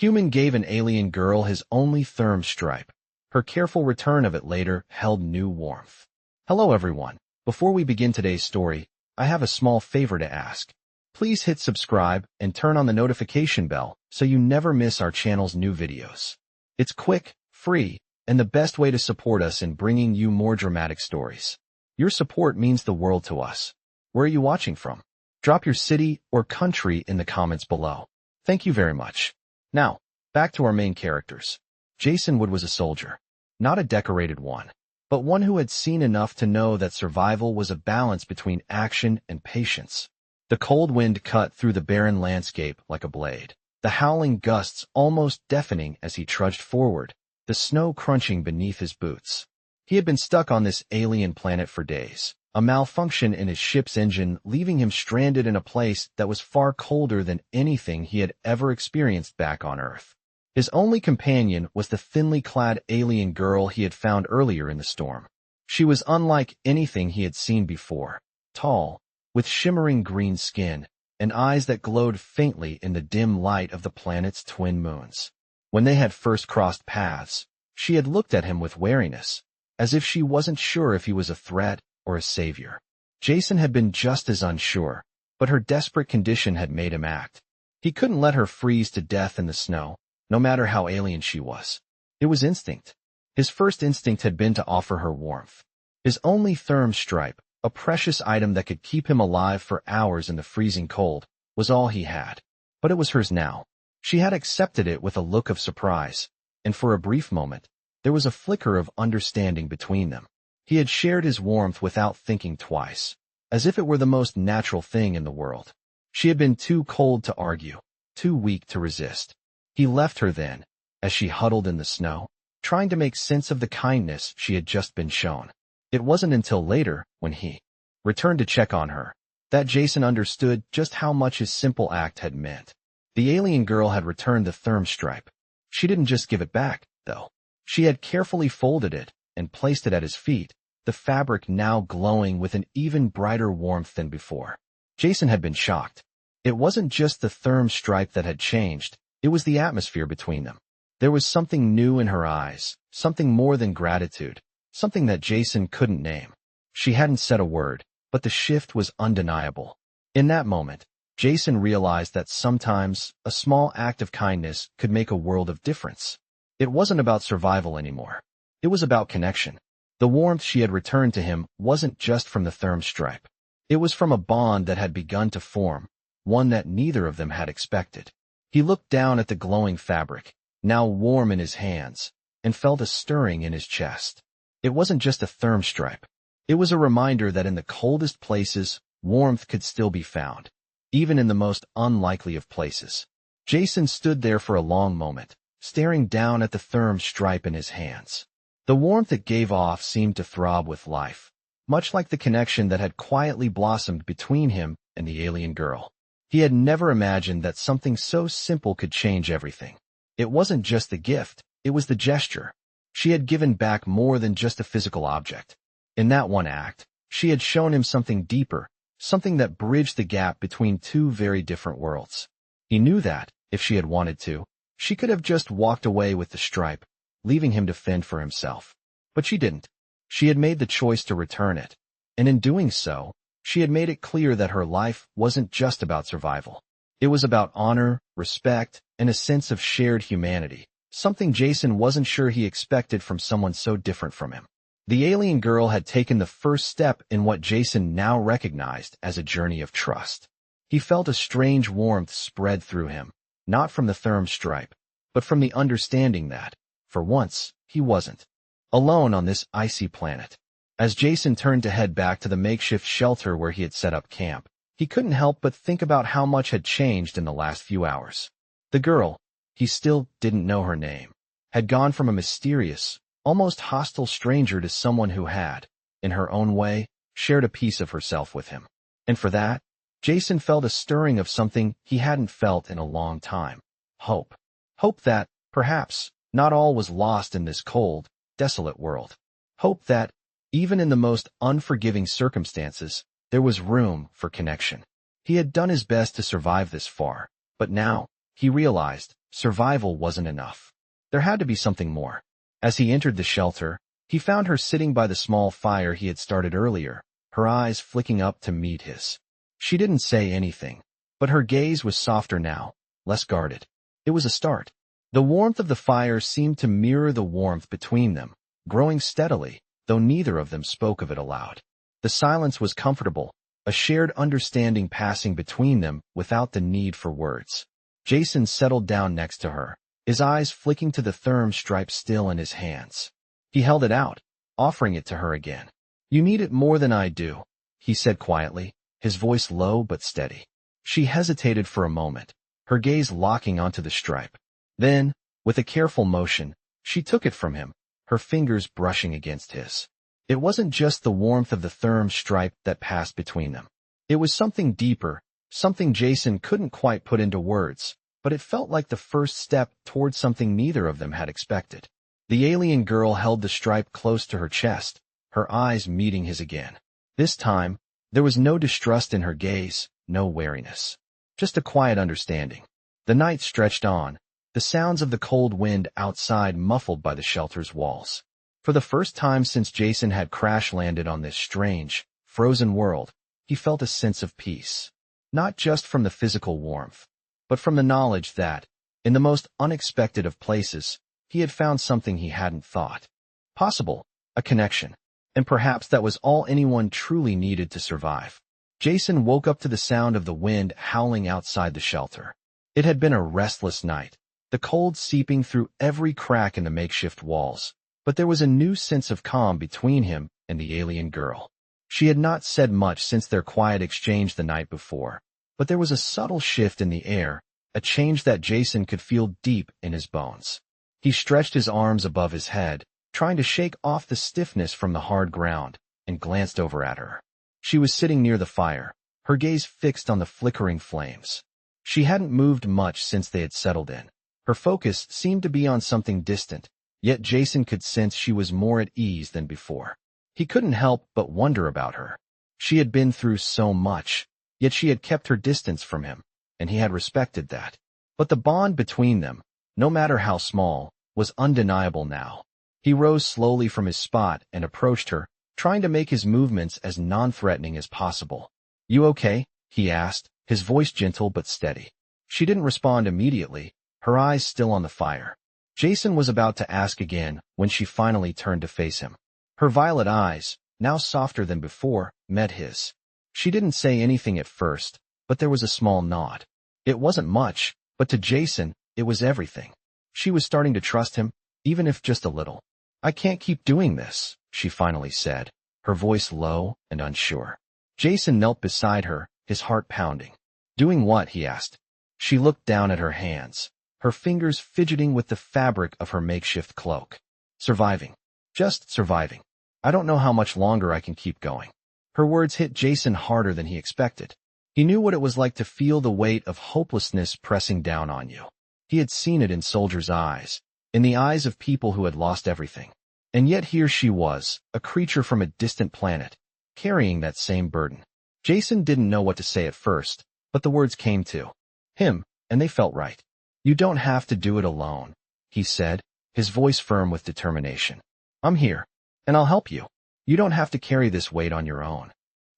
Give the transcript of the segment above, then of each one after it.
Human gave an alien girl his only Therm stripe. Her careful return of it later held new warmth. Hello everyone. Before we begin today's story, I have a small favor to ask. Please hit subscribe and turn on the notification bell so you never miss our channel's new videos. It's quick, free, and the best way to support us in bringing you more dramatic stories. Your support means the world to us. Where are you watching from? Drop your city or country in the comments below. Thank you very much. Now, back to our main characters. Jason Wood was a soldier. Not a decorated one, but one who had seen enough to know that survival was a balance between action and patience. The cold wind cut through the barren landscape like a blade, the howling gusts almost deafening as he trudged forward, the snow crunching beneath his boots. He had been stuck on this alien planet for days, a malfunction in his ship's engine leaving him stranded in a place that was far colder than anything he had ever experienced back on Earth. His only companion was the thinly clad alien girl he had found earlier in the storm. She was unlike anything he had seen before, tall, with shimmering green skin, and eyes that glowed faintly in the dim light of the planet's twin moons. When they had first crossed paths, she had looked at him with wariness, as if she wasn't sure if he was a threat or a savior. Jason had been just as unsure, but her desperate condition had made him act. He couldn't let her freeze to death in the snow, no matter how alien she was. It was instinct. His first instinct had been to offer her warmth. His only Therm stripe, a precious item that could keep him alive for hours in the freezing cold, was all he had. But it was hers now. She had accepted it with a look of surprise, and for a brief moment, there was a flicker of understanding between them. He had shared his warmth without thinking twice, as if it were the most natural thing in the world. She had been too cold to argue, too weak to resist. He left her then, as she huddled in the snow, trying to make sense of the kindness she had just been shown. It wasn't until later, when he returned to check on her, that Jason understood just how much his simple act had meant. The alien girl had returned the Therm stripe. She didn't just give it back, though. She had carefully folded it and placed it at his feet, the fabric now glowing with an even brighter warmth than before. Jason had been shocked. It wasn't just the Therm stripe that had changed, it was the atmosphere between them. There was something new in her eyes, something more than gratitude, something that Jason couldn't name. She hadn't said a word, but the shift was undeniable. In that moment, Jason realized that sometimes a small act of kindness could make a world of difference. It wasn't about survival anymore. It was about connection. The warmth she had returned to him wasn't just from the Therm stripe. It was from a bond that had begun to form, one that neither of them had expected. He looked down at the glowing fabric, now warm in his hands, and felt a stirring in his chest. It wasn't just a Therm stripe. It was a reminder that in the coldest places, warmth could still be found, even in the most unlikely of places. Jason stood there for a long moment, staring down at the Therm stripe in his hands. The warmth it gave off seemed to throb with life, much like the connection that had quietly blossomed between him and the alien girl. He had never imagined that something so simple could change everything. It wasn't just the gift, it was the gesture. She had given back more than just a physical object. In that one act, she had shown him something deeper, something that bridged the gap between two very different worlds. He knew that, if she had wanted to, she could have just walked away with the stripe, leaving him to fend for himself. But she didn't. She had made the choice to return it, and in doing so, she had made it clear that her life wasn't just about survival. It was about honor, respect, and a sense of shared humanity, something Jason wasn't sure he expected from someone so different from him. The alien girl had taken the first step in what Jason now recognized as a journey of trust. He felt a strange warmth spread through him, not from the Therm stripe, but from the understanding that, for once, he wasn't alone on this icy planet. As Jason turned to head back to the makeshift shelter where he had set up camp, he couldn't help but think about how much had changed in the last few hours. The girl, he still didn't know her name, had gone from a mysterious, almost hostile stranger to someone who had, in her own way, shared a piece of herself with him. And for that, Jason felt a stirring of something he hadn't felt in a long time. Hope. Hope that, perhaps, not all was lost in this cold, desolate world. Hope that, even in the most unforgiving circumstances, there was room for connection. He had done his best to survive this far, but now, he realized, survival wasn't enough. There had to be something more. As he entered the shelter, he found her sitting by the small fire he had started earlier, her eyes flicking up to meet his. She didn't say anything, but her gaze was softer now, less guarded. It was a start. The warmth of the fire seemed to mirror the warmth between them, growing steadily, though neither of them spoke of it aloud. The silence was comfortable, a shared understanding passing between them without the need for words. Jason settled down next to her, his eyes flicking to the Therm stripe still in his hands. He held it out, offering it to her again. "You need it more than I do," he said quietly, his voice low but steady. She hesitated for a moment, her gaze locking onto the stripe. Then, with a careful motion, she took it from him, her fingers brushing against his. It wasn't just the warmth of the Therm stripe that passed between them. It was something deeper, something Jason couldn't quite put into words, but it felt like the first step toward something neither of them had expected. The alien girl held the stripe close to her chest, her eyes meeting his again. This time, there was no distrust in her gaze, no wariness. Just a quiet understanding. The night stretched on, the sounds of the cold wind outside muffled by the shelter's walls. For the first time since Jason had crash-landed on this strange, frozen world, he felt a sense of peace. Not just from the physical warmth, but from the knowledge that, in the most unexpected of places, he had found something he hadn't thought possible, a connection. And perhaps that was all anyone truly needed to survive. Jason woke up to the sound of the wind howling outside the shelter. It had been a restless night, the cold seeping through every crack in the makeshift walls, but there was a new sense of calm between him and the alien girl. She had not said much since their quiet exchange the night before, but there was a subtle shift in the air, a change that Jason could feel deep in his bones. He stretched his arms above his head, trying to shake off the stiffness from the hard ground, and glanced over at her. She was sitting near the fire, her gaze fixed on the flickering flames. She hadn't moved much since they had settled in. Her focus seemed to be on something distant, yet Jason could sense she was more at ease than before. He couldn't help but wonder about her. She had been through so much, yet she had kept her distance from him, and he had respected that. But the bond between them, no matter how small, was undeniable now. He rose slowly from his spot and approached her, trying to make his movements as non-threatening as possible. "You okay?" he asked, his voice gentle but steady. She didn't respond immediately, her eyes still on the fire. Jason was about to ask again when she finally turned to face him. Her violet eyes, now softer than before, met his. She didn't say anything at first, but there was a small nod. It wasn't much, but to Jason, it was everything. She was starting to trust him, even if just a little. "I can't keep doing this," she finally said, her voice low and unsure. Jason knelt beside her, his heart pounding. "Doing what?" he asked. She looked down at her hands, her fingers fidgeting with the fabric of her makeshift cloak. "Surviving. Just surviving. I don't know how much longer I can keep going." Her words hit Jason harder than he expected. He knew what it was like to feel the weight of hopelessness pressing down on you. He had seen it in soldiers' eyes, in the eyes of people who had lost everything. And yet here she was, a creature from a distant planet, carrying that same burden. Jason didn't know what to say at first, but the words came to him, and they felt right. "You don't have to do it alone," he said, his voice firm with determination. "I'm here, and I'll help you. You don't have to carry this weight on your own."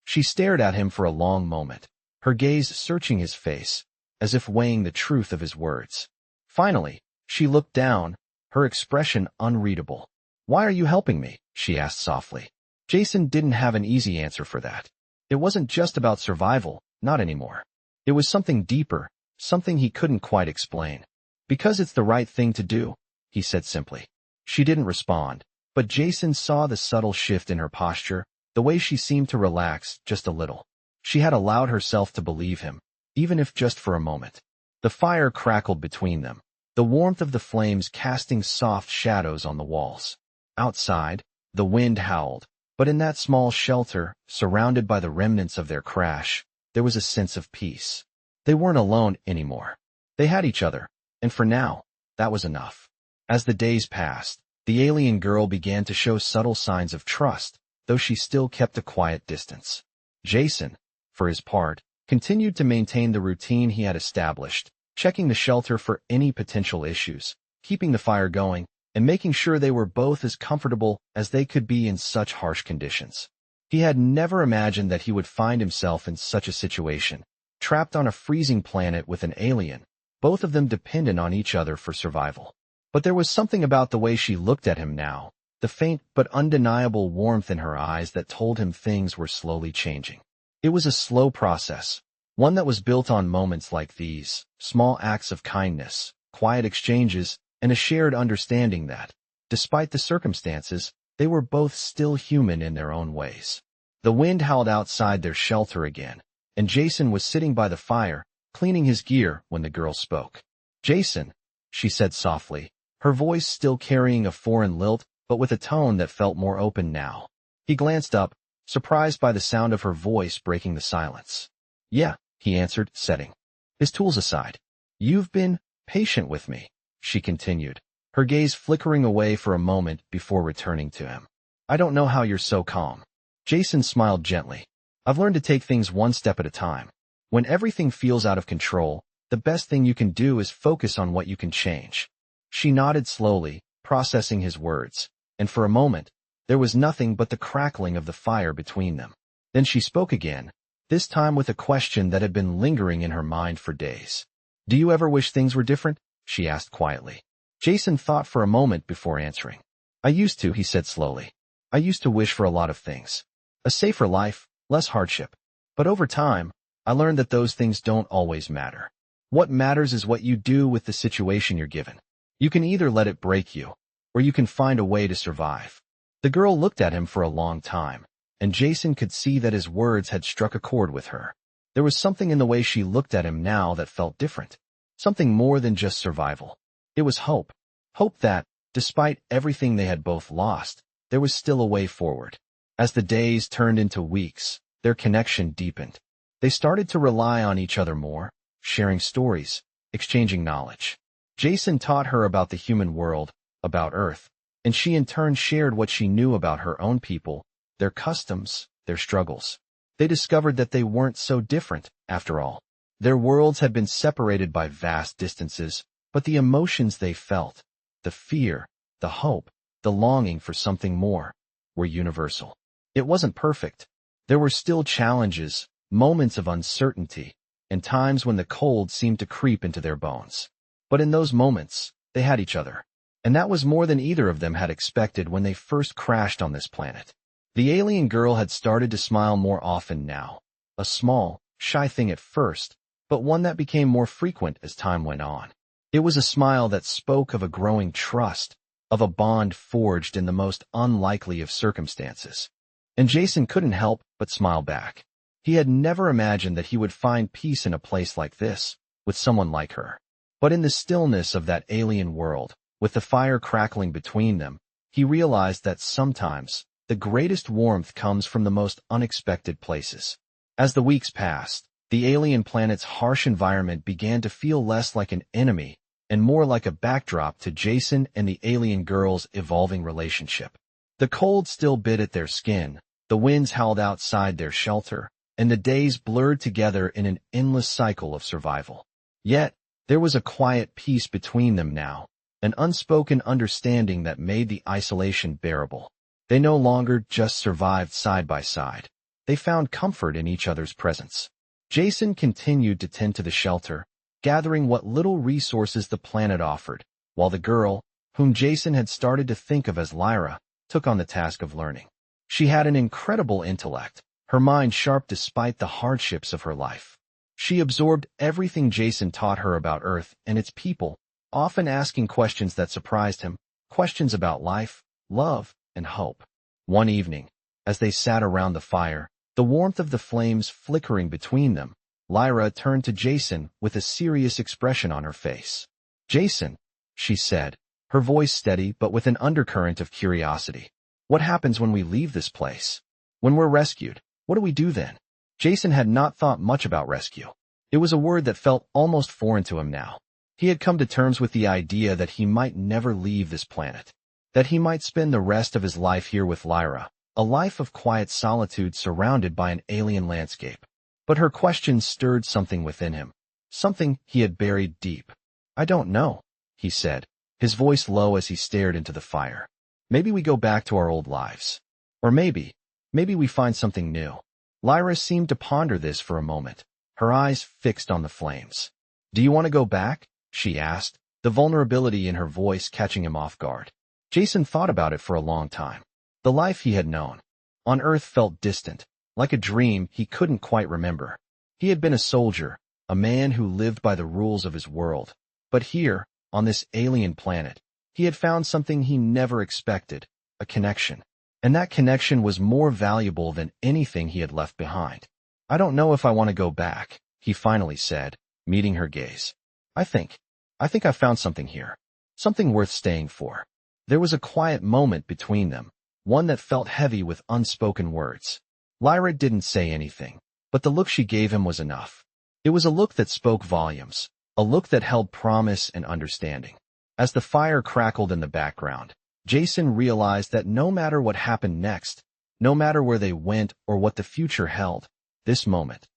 She stared at him for a long moment, her gaze searching his face, as if weighing the truth of his words. Finally, she looked down, her expression unreadable. "Why are you helping me?" she asked softly. Jason didn't have an easy answer for that. It wasn't just about survival, not anymore. It was something deeper, something he couldn't quite explain. "Because it's the right thing to do," he said simply. She didn't respond, but Jason saw the subtle shift in her posture, the way she seemed to relax just a little. She had allowed herself to believe him, even if just for a moment. The fire crackled between them, the warmth of the flames casting soft shadows on the walls. Outside, the wind howled, but in that small shelter, surrounded by the remnants of their crash, there was a sense of peace. They weren't alone anymore. They had each other, and for now, that was enough. As the days passed, the alien girl began to show subtle signs of trust, though she still kept a quiet distance. Jason, for his part, continued to maintain the routine he had established, checking the shelter for any potential issues, keeping the fire going, and making sure they were both as comfortable as they could be in such harsh conditions. He had never imagined that he would find himself in such a situation, trapped on a freezing planet with an alien, both of them dependent on each other for survival. But there was something about the way she looked at him now, the faint but undeniable warmth in her eyes that told him things were slowly changing. It was a slow process, one that was built on moments like these, small acts of kindness, quiet exchanges, and a shared understanding that, despite the circumstances, they were both still human in their own ways. The wind howled outside their shelter again, and Jason was sitting by the fire, cleaning his gear when the girl spoke. "Jason," she said softly, her voice still carrying a foreign lilt, but with a tone that felt more open now. He glanced up, surprised by the sound of her voice breaking the silence. "Yeah," he answered, setting his tools aside. "You've been patient with me," she continued, her gaze flickering away for a moment before returning to him. "I don't know how you're so calm." Jason smiled gently. "I've learned to take things one step at a time. When everything feels out of control, the best thing you can do is focus on what you can change." She nodded slowly, processing his words, and for a moment, there was nothing but the crackling of the fire between them. Then she spoke again, this time with a question that had been lingering in her mind for days. "Do you ever wish things were different?" she asked quietly. Jason thought for a moment before answering. "I used to," he said slowly. "I used to wish for a lot of things. A safer life, less hardship. But over time, I learned that those things don't always matter. What matters is what you do with the situation you're given. You can either let it break you, or you can find a way to survive." The girl looked at him for a long time, and Jason could see that his words had struck a chord with her. There was something in the way she looked at him now that felt different. Something more than just survival. It was hope. Hope that, despite everything they had both lost, there was still a way forward. As the days turned into weeks, their connection deepened. They started to rely on each other more, sharing stories, exchanging knowledge. Jason taught her about the human world, about Earth, and she in turn shared what she knew about her own people, their customs, their struggles. They discovered that they weren't so different, after all. Their worlds had been separated by vast distances, but the emotions they felt, the fear, the hope, the longing for something more, were universal. It wasn't perfect. There were still challenges, moments of uncertainty, and times when the cold seemed to creep into their bones. But in those moments, they had each other. And that was more than either of them had expected when they first crashed on this planet. The alien girl had started to smile more often now. A small, shy thing at first, but one that became more frequent as time went on. It was a smile that spoke of a growing trust, of a bond forged in the most unlikely of circumstances. And Jason couldn't help but smile back. He had never imagined that he would find peace in a place like this, with someone like her. But in the stillness of that alien world, with the fire crackling between them, he realized that sometimes, the greatest warmth comes from the most unexpected places. As the weeks passed, the alien planet's harsh environment began to feel less like an enemy and more like a backdrop to Jason and the alien girl's evolving relationship. The cold still bit at their skin, the winds howled outside their shelter, and the days blurred together in an endless cycle of survival. Yet, there was a quiet peace between them now, an unspoken understanding that made the isolation bearable. They no longer just survived side by side. They found comfort in each other's presence. Jason continued to tend to the shelter, gathering what little resources the planet offered, while the girl, whom Jason had started to think of as Lyra, took on the task of learning. She had an incredible intellect, her mind sharp despite the hardships of her life. She absorbed everything Jason taught her about Earth and its people, often asking questions that surprised him, questions about life, love, and hope. One evening, as they sat around the fire, the warmth of the flames flickering between them, Lyra turned to Jason with a serious expression on her face. "Jason," she said, her voice steady but with an undercurrent of curiosity. "What happens when we leave this place? When we're rescued, what do we do then?" Jason had not thought much about rescue. It was a word that felt almost foreign to him now. He had come to terms with the idea that he might never leave this planet, that he might spend the rest of his life here with Lyra, a life of quiet solitude surrounded by an alien landscape. But her question stirred something within him, something he had buried deep. "I don't know," he said, his voice low as he stared into the fire. "Maybe we go back to our old lives. Or maybe we find something new." Lyra seemed to ponder this for a moment, her eyes fixed on the flames. "Do you want to go back?" she asked, the vulnerability in her voice catching him off guard. Jason thought about it for a long time. The life he had known on Earth felt distant, like a dream he couldn't quite remember. He had been a soldier, a man who lived by the rules of his world. But here, on this alien planet, he had found something he never expected, a connection. And that connection was more valuable than anything he had left behind. "I don't know if I want to go back," he finally said, meeting her gaze. I think I found something here. Something worth staying for." There was a quiet moment between them, one that felt heavy with unspoken words. Lyra didn't say anything, but the look she gave him was enough. It was a look that spoke volumes, a look that held promise and understanding. As the fire crackled in the background, Jason realized that no matter what happened next, no matter where they went or what the future held, this moment,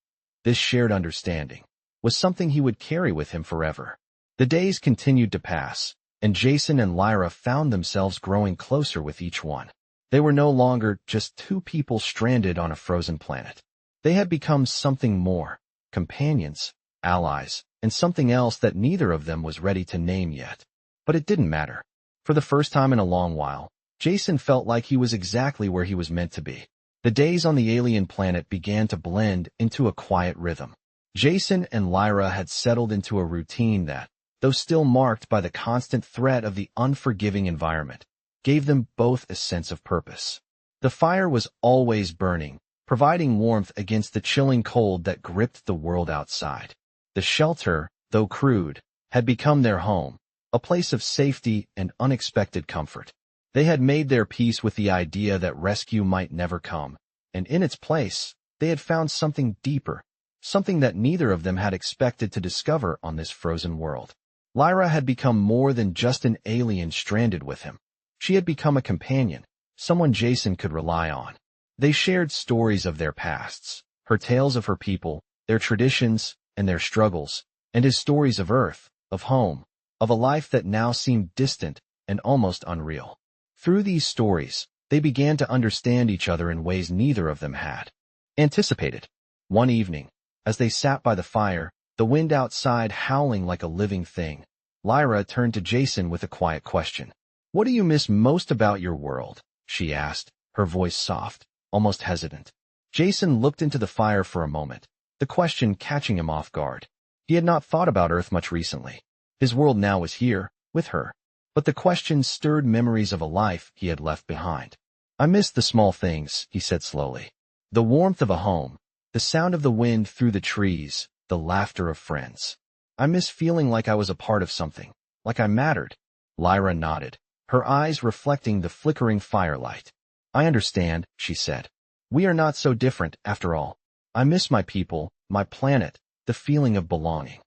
this shared understanding, was something he would carry with him forever. The days continued to pass, and Jason and Lyra found themselves growing closer with each one. They were no longer just two people stranded on a frozen planet. They had become something more, companions, allies, and something else that neither of them was ready to name yet. But it didn't matter. For the first time in a long while, Jason felt like he was exactly where he was meant to be. The days on the alien planet began to blend into a quiet rhythm. Jason and Lyra had settled into a routine that, though still marked by the constant threat of the unforgiving environment, gave them both a sense of purpose. The fire was always burning, providing warmth against the chilling cold that gripped the world outside. The shelter, though crude, had become their home, a place of safety and unexpected comfort. They had made their peace with the idea that rescue might never come, and in its place, they had found something deeper, something that neither of them had expected to discover on this frozen world. Lyra had become more than just an alien stranded with him. She had become a companion, someone Jason could rely on. They shared stories of their pasts, her tales of her people, their traditions, and their struggles, and his stories of Earth, of home, of a life that now seemed distant and almost unreal. Through these stories, they began to understand each other in ways neither of them had anticipated. One evening, as they sat by the fire, the wind outside howling like a living thing, Lyra turned to Jason with a quiet question. "What do you miss most about your world?" she asked, her voice soft, almost hesitant. Jason looked into the fire for a moment, the question catching him off guard. He had not thought about Earth much recently. His world now was here, with her. But the question stirred memories of a life he had left behind. "I miss the small things," he said slowly. "The warmth of a home, the sound of the wind through the trees, the laughter of friends. I miss feeling like I was a part of something, like I mattered." Lyra nodded, her eyes reflecting the flickering firelight. "I understand," she said. "We are not so different, after all. I miss my people, my planet, the feeling of belonging."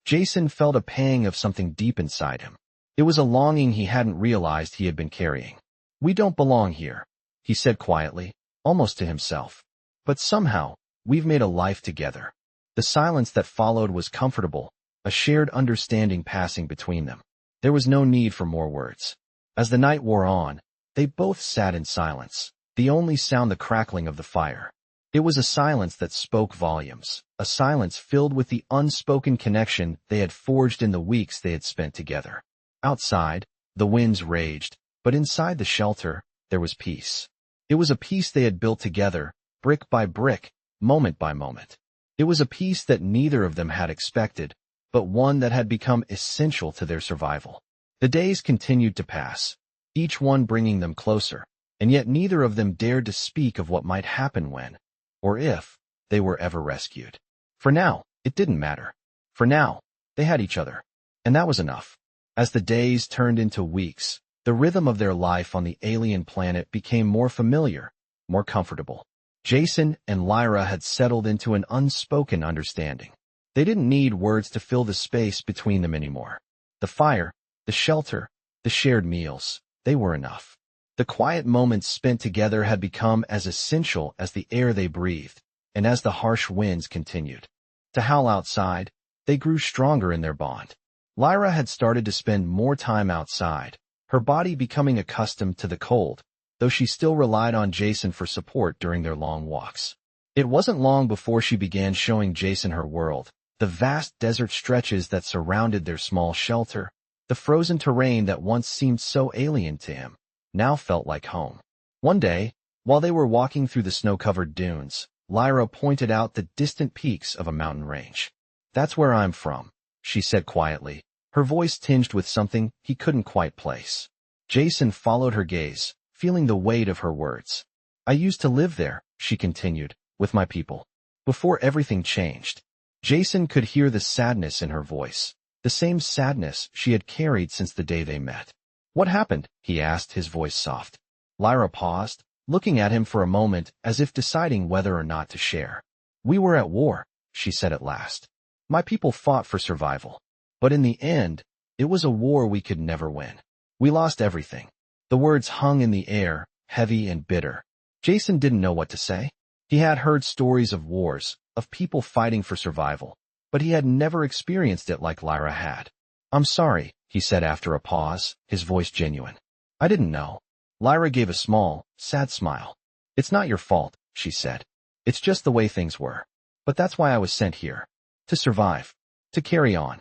Jason felt a pang of something deep inside him. It was a longing he hadn't realized he had been carrying. "We don't belong here," he said quietly, almost to himself. "But somehow, we've made a life together." The silence that followed was comfortable, a shared understanding passing between them. There was no need for more words. As the night wore on, they both sat in silence, the only sound the crackling of the fire. It was a silence that spoke volumes, a silence filled with the unspoken connection they had forged in the weeks they had spent together. Outside, the winds raged, but inside the shelter, there was peace. It was a peace they had built together, brick by brick, moment by moment. It was a peace that neither of them had expected, but one that had become essential to their survival. The days continued to pass, each one bringing them closer, and yet neither of them dared to speak of what might happen when, or if, they were ever rescued. For now, it didn't matter. For now, they had each other, and that was enough. As the days turned into weeks, the rhythm of their life on the alien planet became more familiar, more comfortable. Jason and Lyra had settled into an unspoken understanding. They didn't need words to fill the space between them anymore. The fire, the shelter, the shared meals, they were enough. The quiet moments spent together had become as essential as the air they breathed, and as the harsh winds continued to howl outside, They grew stronger in their bond. Lyra had started to spend more time outside, her body becoming accustomed to the cold, though she still relied on Jason for support during their long walks. It wasn't long before she began showing Jason her world, the vast desert stretches that surrounded their small shelter, the frozen terrain that once seemed so alien to him, now felt like home. One day, while they were walking through the snow-covered dunes, Lyra pointed out the distant peaks of a mountain range. "That's where I'm from," she said quietly, her voice tinged with something he couldn't quite place. Jason followed her gaze, feeling the weight of her words. "I used to live there," she continued, "with my people. Before everything changed." Jason could hear the sadness in her voice, the same sadness she had carried since the day they met. "What happened?" he asked, his voice soft. Lyra paused, looking at him for a moment as if deciding whether or not to share. "We were at war," she said at last. "My people fought for survival. But in the end, it was a war we could never win. We lost everything." The words hung in the air, heavy and bitter. Jason didn't know what to say. He had heard stories of wars, of people fighting for survival, but he had never experienced it like Lyra had. "I'm sorry," he said after a pause, his voice genuine. "I didn't know." Lyra gave a small, sad smile. "It's not your fault," she said. "It's just the way things were. But that's why I was sent here. To survive. To carry on."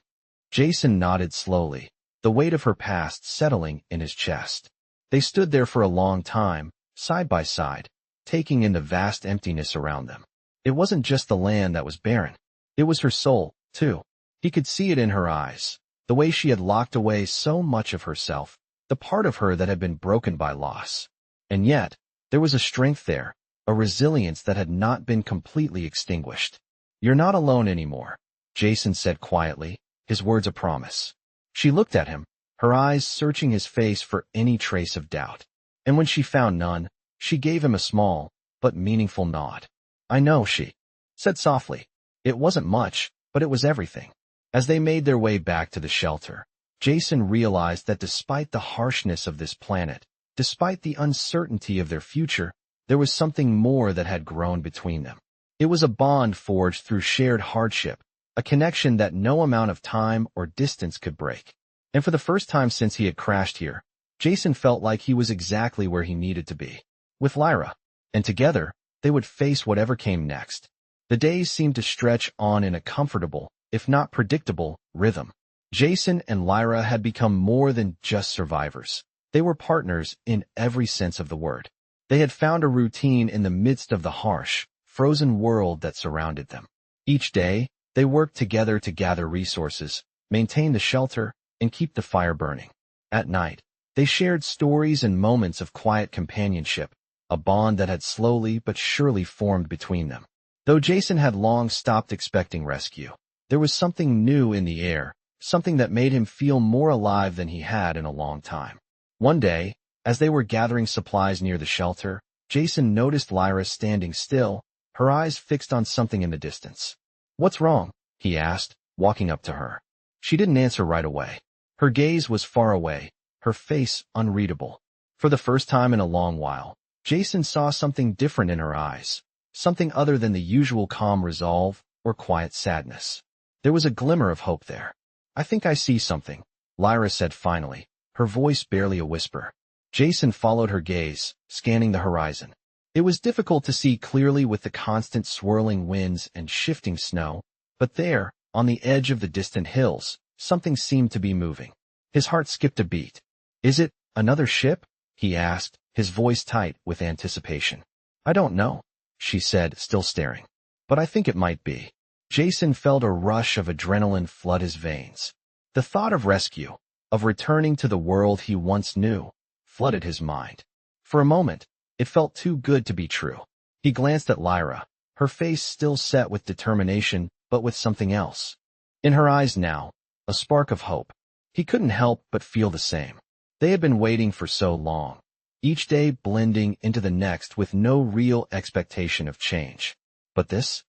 Jason nodded slowly, the weight of her past settling in his chest. They stood there for a long time, side by side, taking in the vast emptiness around them. It wasn't just the land that was barren. It was her soul, too. He could see it in her eyes, the way she had locked away so much of herself, the part of her that had been broken by loss. And yet, there was a strength there, a resilience that had not been completely extinguished. "You're not alone anymore," Jason said quietly, his words a promise. She looked at him, her eyes searching his face for any trace of doubt. And when she found none, she gave him a small, but meaningful nod. "I know," she said softly. It wasn't much, but it was everything. As they made their way back to the shelter, Jason realized that despite the harshness of this planet, despite the uncertainty of their future, there was something more that had grown between them. It was a bond forged through shared hardship, a connection that no amount of time or distance could break. And for the first time since he had crashed here, Jason felt like he was exactly where he needed to be, with Lyra. And together, they would face whatever came next. The days seemed to stretch on in a comfortable, if not predictable, rhythm. Jason and Lyra had become more than just survivors. They were partners in every sense of the word. They had found a routine in the midst of the harsh, frozen world that surrounded them. Each day, they worked together to gather resources, maintain the shelter, and keep the fire burning. At night, they shared stories and moments of quiet companionship, a bond that had slowly but surely formed between them. Though Jason had long stopped expecting rescue, there was something new in the air, something that made him feel more alive than he had in a long time. One day, as they were gathering supplies near the shelter, Jason noticed Lyra standing still, her eyes fixed on something in the distance. "What's wrong?" he asked, walking up to her. She didn't answer right away. Her gaze was far away, her face unreadable. For the first time in a long while, Jason saw something different in her eyes, something other than the usual calm resolve or quiet sadness. There was a glimmer of hope there. "I think I see something," Lyra said finally, her voice barely a whisper. Jason followed her gaze, scanning the horizon. It was difficult to see clearly with the constant swirling winds and shifting snow, but there, on the edge of the distant hills, something seemed to be moving. His heart skipped a beat. "Is it another ship?" he asked, his voice tight with anticipation. "I don't know," she said, still staring. "But I think it might be." Jason felt a rush of adrenaline flood his veins. The thought of rescue, of returning to the world he once knew, flooded his mind. For a moment, it felt too good to be true. He glanced at Lyra, her face still set with determination, but with something else. In her eyes now, a spark of hope. He couldn't help but feel the same. They had been waiting for so long, each day blending into the next with no real expectation of change. But this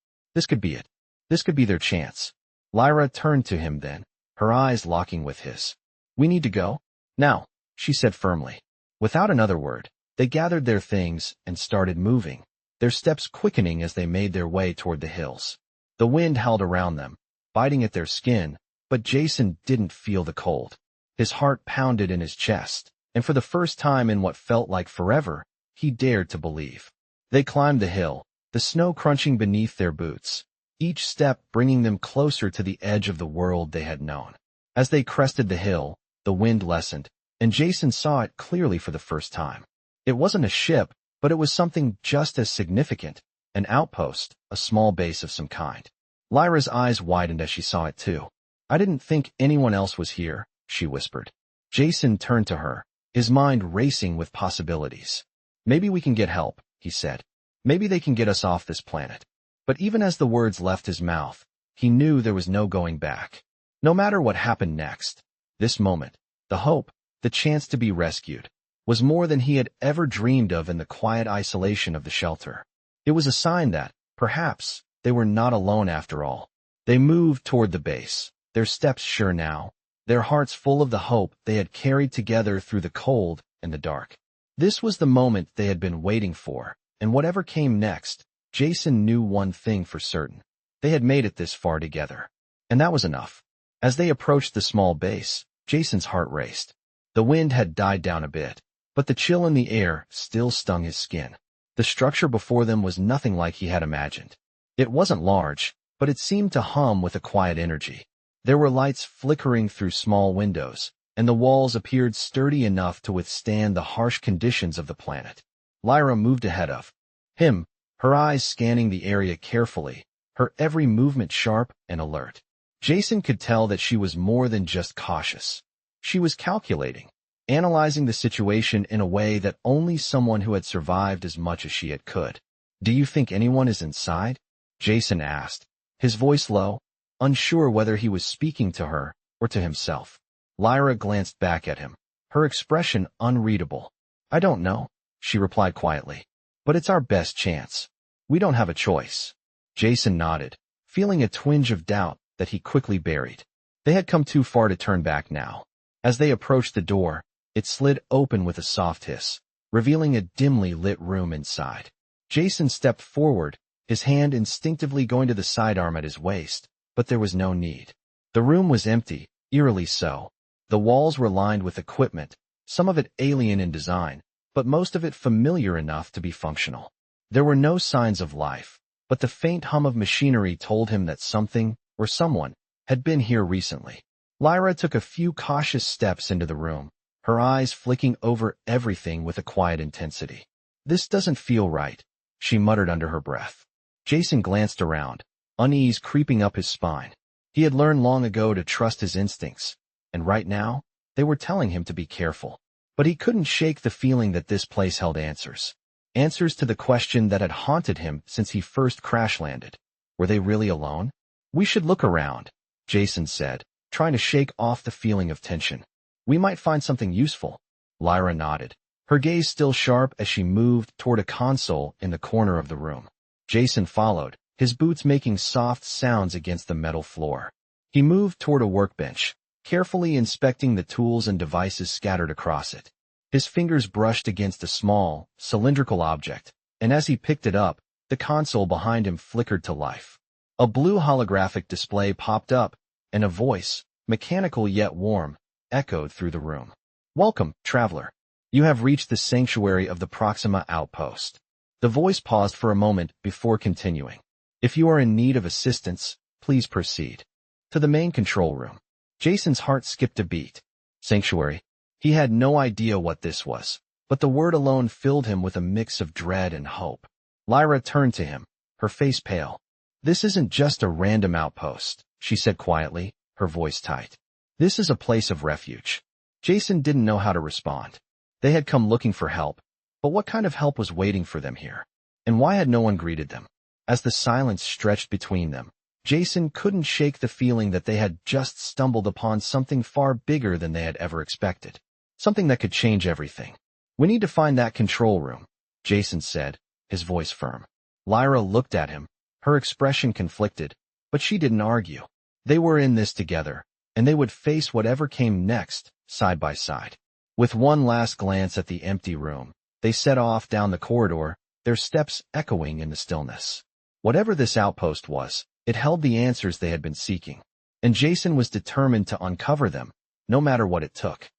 could be it. This could be their chance. Lyra turned to him then, her eyes locking with his. "We need to go now," she said firmly. Without another word, they gathered their things and started moving, their steps quickening as they made their way toward the hills. The wind howled around them, biting at their skin, but Jason didn't feel the cold. His heart pounded in his chest, and for the first time in what felt like forever, he dared to believe. They climbed the hill, the snow crunching beneath their boots, each step bringing them closer to the edge of the world they had known. As they crested the hill, the wind lessened, and Jason saw it clearly for the first time. It wasn't a ship, but it was something just as significant, an outpost, a small base of some kind. Lyra's eyes widened as she saw it too. "I didn't think anyone else was here," she whispered. Jason turned to her, his mind racing with possibilities. "Maybe we can get help," he said. "Maybe they can get us off this planet." But even as the words left his mouth, he knew there was no going back. No matter what happened next, this moment, the hope, the chance to be rescued, was more than he had ever dreamed of in the quiet isolation of the shelter. It was a sign that, perhaps, they were not alone after all. They moved toward the base, their steps sure now, their hearts full of the hope they had carried together through the cold and the dark. This was the moment they had been waiting for, and whatever came next, Jason knew one thing for certain. They had made it this far together. And that was enough. As they approached the small base, Jason's heart raced. The wind had died down a bit, but the chill in the air still stung his skin. The structure before them was nothing like he had imagined. It wasn't large, but it seemed to hum with a quiet energy. There were lights flickering through small windows, and the walls appeared sturdy enough to withstand the harsh conditions of the planet. Lyra moved ahead of him, her eyes scanning the area carefully, her every movement sharp and alert. Jason could tell that she was more than just cautious. She was calculating, analyzing the situation in a way that only someone who had survived as much as she had could. "Do you think anyone is inside?" Jason asked, his voice low, unsure whether he was speaking to her or to himself. Lyra glanced back at him, her expression unreadable. "I don't know," she replied quietly. "But it's our best chance. We don't have a choice." Jason nodded, feeling a twinge of doubt that he quickly buried. They had come too far to turn back now. As they approached the door, it slid open with a soft hiss, revealing a dimly lit room inside. Jason stepped forward, his hand instinctively going to the sidearm at his waist, but there was no need. The room was empty, eerily so. The walls were lined with equipment, some of it alien in design, but most of it familiar enough to be functional. There were no signs of life, but the faint hum of machinery told him that something, or someone, had been here recently. Lyra took a few cautious steps into the room, her eyes flicking over everything with a quiet intensity. "This doesn't feel right," she muttered under her breath. Jason glanced around, unease creeping up his spine. He had learned long ago to trust his instincts, and right now, they were telling him to be careful. But he couldn't shake the feeling that this place held answers. Answers to the question that had haunted him since he first crash-landed. Were they really alone? "We should look around," Jason said, trying to shake off the feeling of tension. "We might find something useful." Lyra nodded, her gaze still sharp as she moved toward a console in the corner of the room. Jason followed, his boots making soft sounds against the metal floor. He moved toward a workbench, carefully inspecting the tools and devices scattered across it. His fingers brushed against a small, cylindrical object, and as he picked it up, the console behind him flickered to life. A blue holographic display popped up, and a voice, mechanical yet warm, echoed through the room. "Welcome, traveler. You have reached the sanctuary of the Proxima outpost." The voice paused for a moment before continuing. "If you are in need of assistance, please proceed to the main control room." Jason's heart skipped a beat. Sanctuary. He had no idea what this was, but the word alone filled him with a mix of dread and hope. Lyra turned to him, her face pale. "This isn't just a random outpost," she said quietly, her voice tight. "This is a place of refuge." Jason didn't know how to respond. They had come looking for help, but what kind of help was waiting for them here? And why had no one greeted them? As the silence stretched between them, Jason couldn't shake the feeling that they had just stumbled upon something far bigger than they had ever expected. Something that could change everything. "We need to find that control room," Jason said, his voice firm. Lyra looked at him, her expression conflicted, but she didn't argue. They were in this together, and they would face whatever came next, side by side. With one last glance at the empty room, they set off down the corridor, their steps echoing in the stillness. Whatever this outpost was, It held the answers they had been seeking, and Jason was determined to uncover them, no matter what it took.